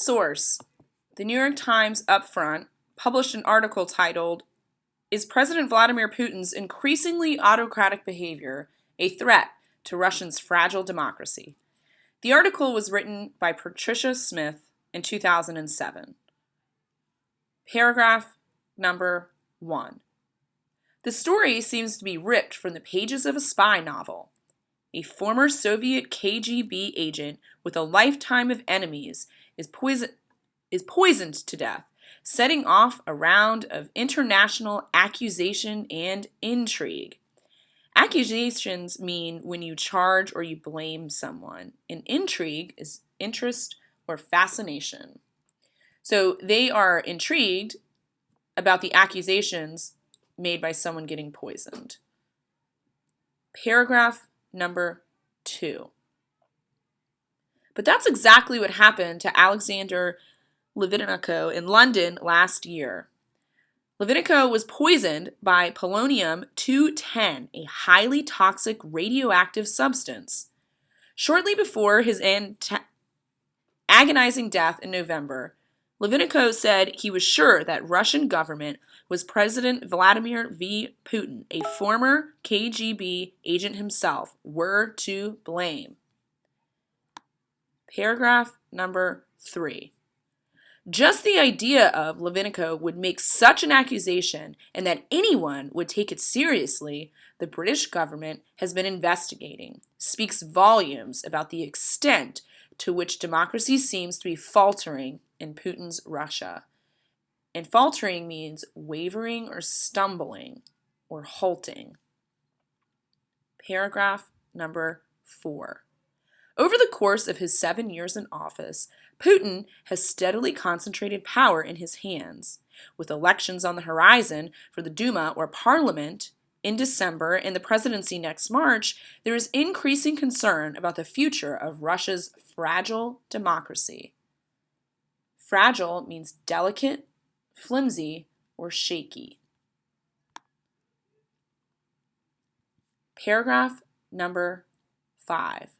Source: The New York Times Upfront published an article titled, "Is President Vladimir Putin's increasingly autocratic behavior a threat to Russia's fragile democracy?" The article was written by Patricia Smith in 2007. Paragraph number 1. The story seems to be ripped from the pages of a spy novel. A former Soviet KGB agent with a lifetime of enemies is poisoned to death, setting off a round of international accusation and intrigue. Accusations mean when you charge or you blame someone, and intrigue is interest or fascination. So they are intrigued about the accusations made by someone getting poisoned. Paragraph number 2. But that's exactly what happened to Alexander Litvinenko in London last year. Litvinenko was poisoned by polonium-210, a highly toxic radioactive substance. Shortly before his agonizing death in November, Litvinenko said he was sure that Russian government was President Vladimir V. Putin, a former KGB agent himself, were to blame. Paragraph number 3. Just the idea of Litvinenko would make such an accusation and that anyone would take it seriously, the British government has been investigating, speaks volumes about the extent to which democracy seems to be faltering in Putin's Russia. And faltering means wavering or stumbling or halting. Paragraph number 4. Over the course of his 7 years in office, Putin has steadily concentrated power in his hands. With elections on the horizon for the Duma or Parliament in December and the presidency next March, there is increasing concern about the future of Russia's fragile democracy. Fragile means delicate, flimsy, or shaky. Paragraph number 5.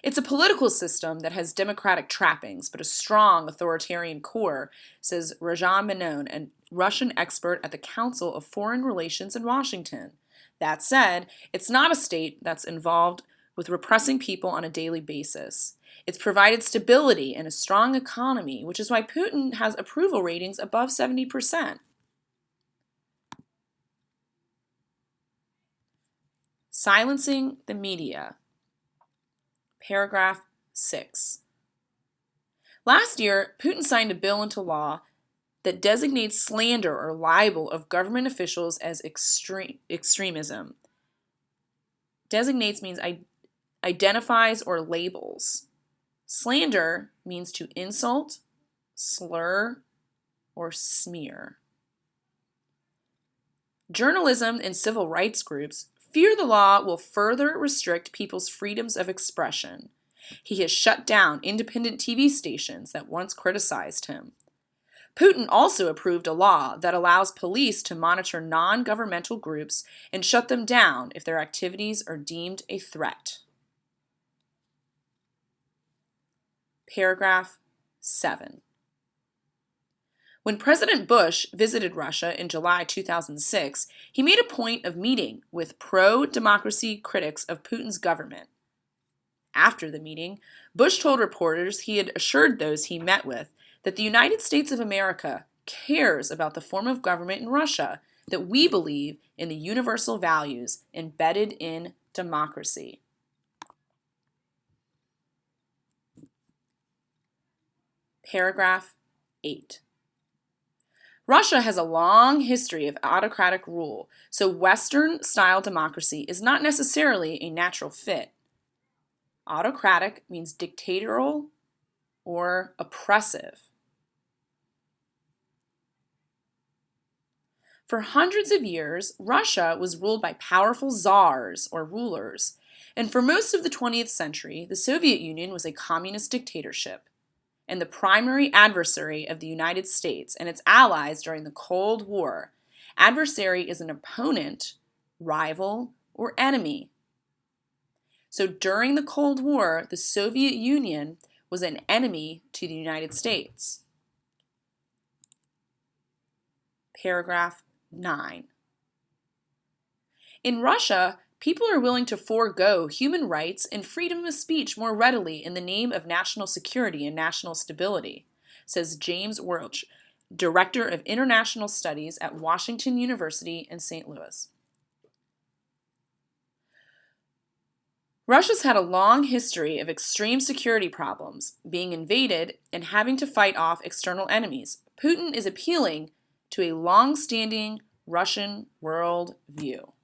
It's a political system that has democratic trappings, but a strong authoritarian core, says Rajan Menon, a Russian expert at the Council of Foreign Relations in Washington. That said, it's not a state that's involved with repressing people on a daily basis. It's provided stability and a strong economy, which is why Putin has approval ratings above 70%. Silencing the media. Paragraph 6. Last year, Putin signed a bill into law that designates slander or libel of government officials as extremism. Designates means identifies or labels. Slander means to insult, slur, or smear. Journalism and civil rights groups fear the law will further restrict people's freedoms of expression. He has shut down independent TV stations that once criticized him. Putin also approved a law that allows police to monitor non-governmental groups and shut them down if their activities are deemed a threat. Paragraph 7. When President Bush visited Russia in July 2006, he made a point of meeting with pro-democracy critics of Putin's government. After the meeting, Bush told reporters he had assured those he met with that the United States of America cares about the form of government in Russia, that we believe in the universal values embedded in democracy. Paragraph 8. Russia has a long history of autocratic rule, so Western-style democracy is not necessarily a natural fit. Autocratic means dictatorial or oppressive. For hundreds of years, Russia was ruled by powerful czars or rulers, and for most of the 20th century, the Soviet Union was a communist dictatorship and the primary adversary of the United States and its allies during the Cold War. Adversary is an opponent, rival, or enemy. So during the Cold War, the Soviet Union was an enemy to the United States. Paragraph 9. In Russia, people are willing to forego human rights and freedom of speech more readily in the name of national security and national stability, says James Welch, Director of International Studies at Washington University in St. Louis. Russia's had a long history of extreme security problems, being invaded, and having to fight off external enemies. Putin is appealing to a long-standing Russian world view.